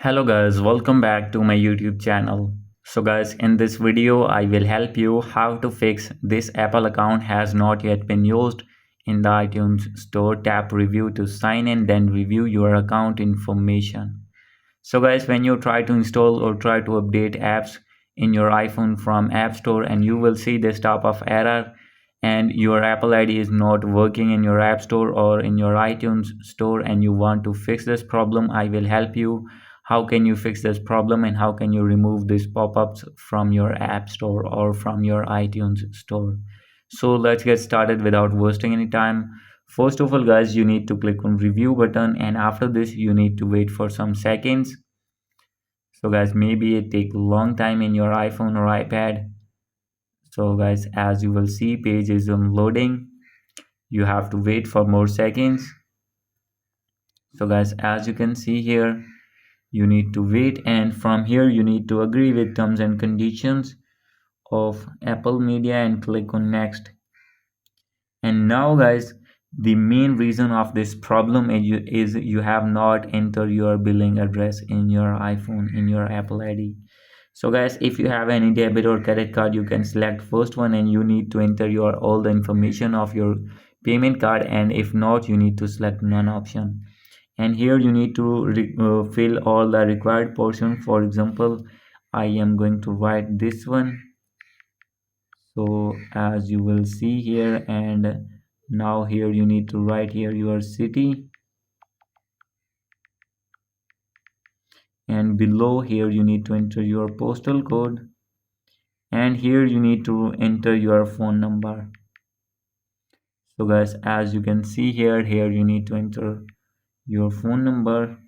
Hello guys, welcome back to my YouTube channel. So guys, in this video I will help you how to fix this Apple account has not yet been used. In the iTunes store, tap review to sign in, then review your account information. So guys, when you try to install or try to update apps in your iPhone from App Store, and you will see this type of error and your Apple ID is not working in your App Store or in your iTunes store, and you want to fix this problem, I will help you. How can you fix this problem and how can you remove these pop-ups from your App Store or from your iTunes store? So let's get started without wasting any time. First of all guys, you need to click on review button, and after this you need to wait for some seconds. So guys, maybe it take a long time in your iPhone or iPad. So guys, as you will see, page is loading. You have to wait for more seconds. So guys, as you can see here, you need to wait, and from here you need to agree with terms and conditions of Apple Media and click on next. And now guys, the main reason of this problem is you have not entered your billing address in your iPhone in your Apple ID. So guys, if you have any debit or credit card, you can select first one and you need to enter your all the information of your payment card, and if not, you need to select none option. And here you need to fill all the required portion. For example, I am going to write this one. So as you will see here, and now here you need to write here your city, and below here you need to enter your postal code, and here you need to enter your phone number. So guys, as you can see here you need to enter your phone number.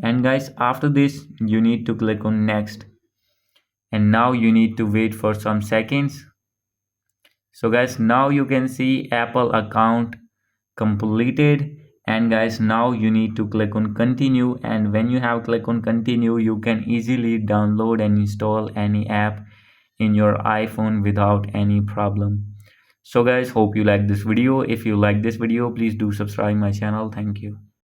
And guys, after this you need to click on next, and now you need to wait for some seconds. So guys, now you can see Apple account completed. And guys, now you need to click on continue, and when you have click on continue, you can easily download and install any app in your iPhone without any problem. So guys, hope you like this video. If you like this video, please do subscribe my channel. Thank you.